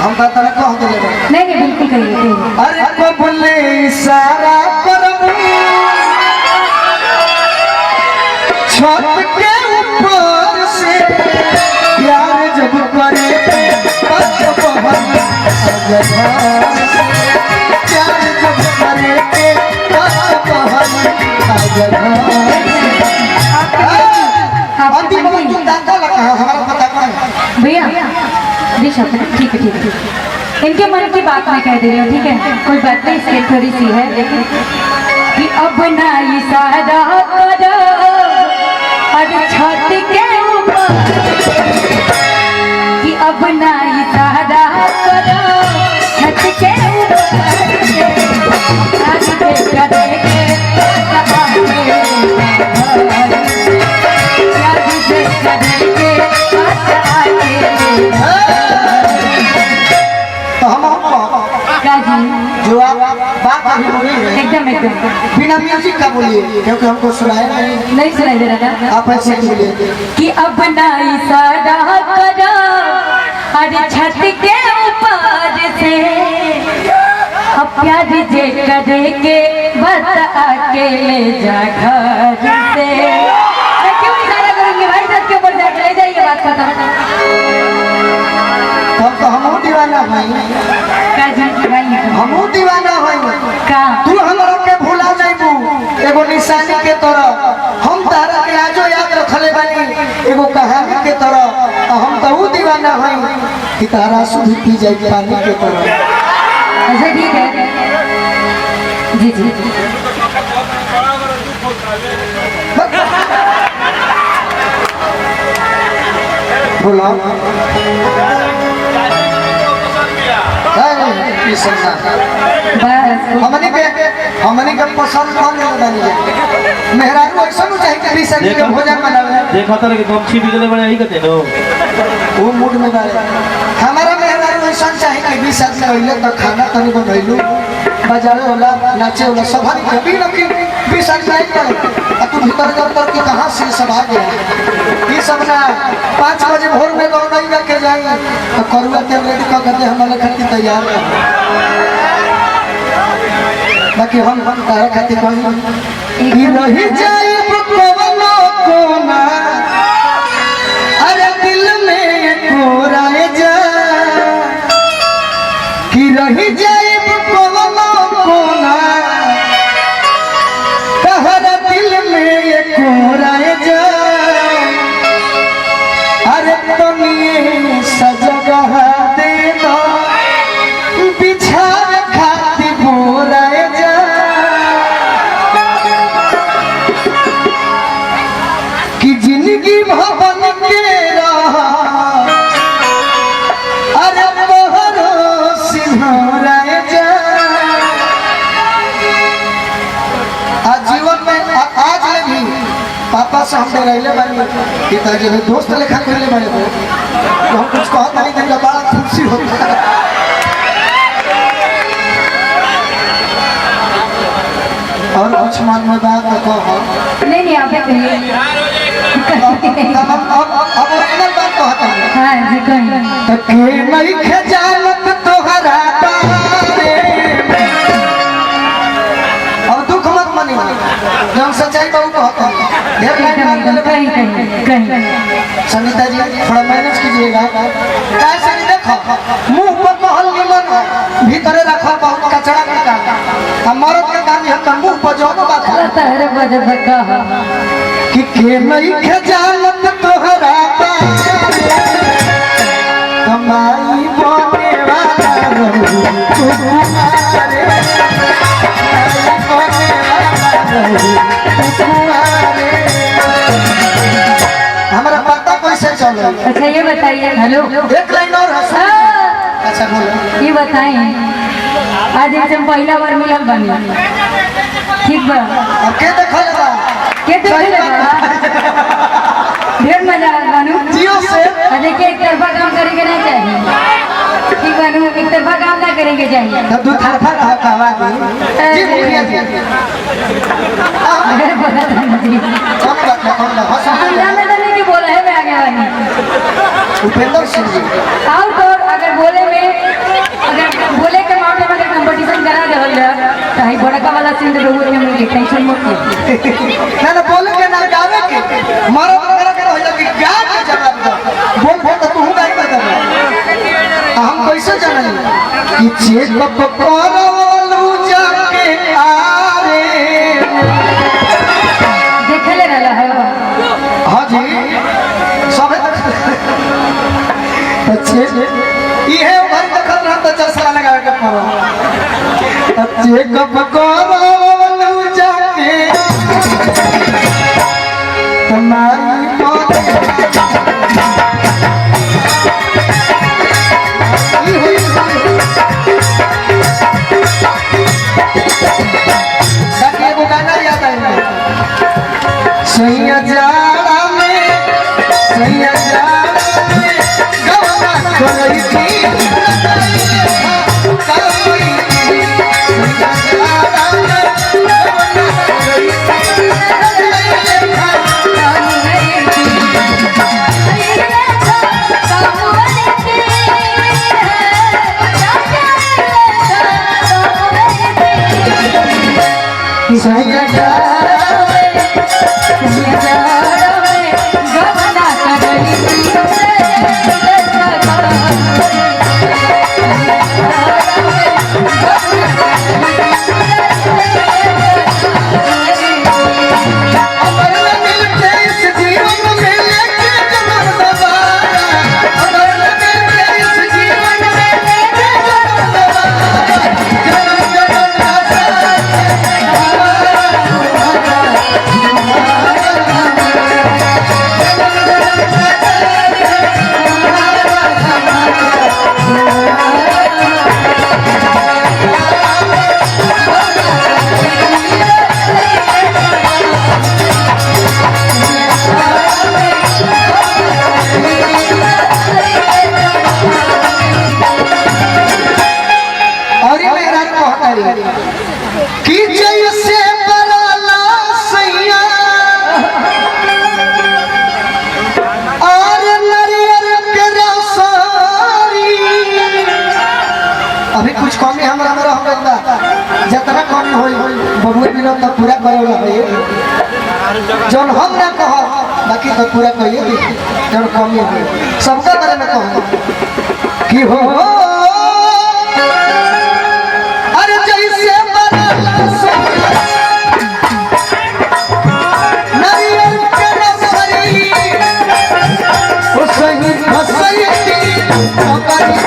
हम तो तरह कह देले नहीं नहीं बिल्कुल कहिए। अरे को बोले इशारा करबू छत के ऊपर से प्यार जब करे पत बहन सजदा प्यार जब करे पत बहन सजदा हमारा पता कौन भैया ठीक है ठीक है। इनके मन की बात मैं कह दे रही हूँ, ठीक है, कोई बात नहीं, इसकी थोड़ी सी है लेकिन कि अब ना इशारा करो अरे छत के ऊपर कि अब ना इशारा करो छत के जो आप बात अभी बोली है एकदम बिना म्यूजिक का बोलिए क्योंकि हमको सुनाया नहीं सुनाई दे रहा था। आप ऐसे बोलिए कि अब ना इशारा करो अरे छत के ऊपर से अब प्यार जे करे के बस अकेले जा घर से। क्यों इशारा करेंगे भाई, छत के ऊपर जाके ले जाइए, बात पता तब तो हम दीवाना भाई हमू दीवाना भाई का तू हमरा के भुला जाइबू एगो निशानी के तरह हम तारा के आजो याद रखले बानी एगो कहानी के तरह हम तो ऊ दीवाना भाई कि तारा सुधी पी जाई पानी के तरह। अच्छा ठीक है जी जी बोला हमने के पसंद कौन है बताइए मेहरारू ऐसा नु चाहे कि बीस के भोजन बनावे देखा तारे के पक्षी बिगले बड़े ही कहते नो वो मूड में बारे हमारा मेहरारू ऐसा चाहे कि 20 आदमी होइले तो खाना तनी बनैलू बजावे वाला नाचे वाला सब हर कभी न कि 20 आदमी नहीं करे तू भीतर कर के कहां से सब आ गया ये सब ना 5 बजे भोर में गाँव नहीं जाके जाए तो करुआ तेल रेडी कर दे हमारे खातिर तैयार है बाकी हम तारा खातिर कहीं रही जाए कोनो कोना अरे दिल में कोराए जा कि रही जाए कोनो कोना कहरा दिल में कोराए जा अरे तनिए सजगह दे दो बिछा खाती बोराए जा कि जिंदगी भवन के रहा अरे मोहरो सिंहराए जा आजीवन में आज ले भी पापा से हम रहले बानी पिताजी ने दोस्त लेखा करले बानी तो हम कुछ कहत नहीं देंगे बड़ा खुशी होता है और कुछ मन में बात कहो नहीं आप कहिए अब ओरिजिनल बात कहता हूं हाँ जी कहिए तो के नहीं खजानत तोहरा बारे और दुख मत मनी जब सच्चाई बाबू कहता हूं ढेर लाइन कहीं संगीता जी थोड़ा मैनेज कीजिएगा कैसे नहीं देखो मुंह पर महल निमन भीतरे रखा बहुत कचरा का काम हम मरद के काम है तो मुंह पर जो बात है तारे बजब कहा कि के नहीं खजानत तोहरा हमारी बोने वाला रहू तुम्हारे बोने वाला रहू तुम्हारे हमारा पता कैसे चले। अच्छा ये बताइए हेलो एक लाइन और हंसो अच्छा बोलो ये बताइए आज एकदम पहला बार मिलल बनी ठीक बा अब के देखल बा के देखल बा ढेर मजा आ बानू जियो से देखिए एक तरफा काम करेंगे नहीं चाहिए ठीक बानू एक तरफा काम ना करेंगे चाहिए तो दो तरफा रहा कहवा जी मुखिया जी अरे बोला था जी कौन ना हंसो में तो बोला है मैं आगे वाली उपेंद्र सिंह जी और अगर बोले में टेंशन मत ले ना बोल के ना गावे के मारो वगैरह के हो जाए कि गा के जवाब दो बोल बोल तो तू गाई बता हम कैसे जानल कि चेक करवलू जाके आरे देखले रहला है हां जी सब अच्छे इहे भर देखल रह तो चश्मा लगा के पड़ो चेक करवलू जाके तुम्हारी मौत सैया जाड़ा में गवा खोई थी कि जैसे बराला सैया और नरियर के रसारी अभी कुछ कमी हमरा हो गइल बा जितना कमी होई बबुए बिना तो पूरा करेला है जौन हम ना कह बाकी तो पूरा कहिए दी जौन कमी होई सबका बारे में कह कि हो अरे जैसे बराला सैया नरियर के रसारी ओ सही हसैती ओकरी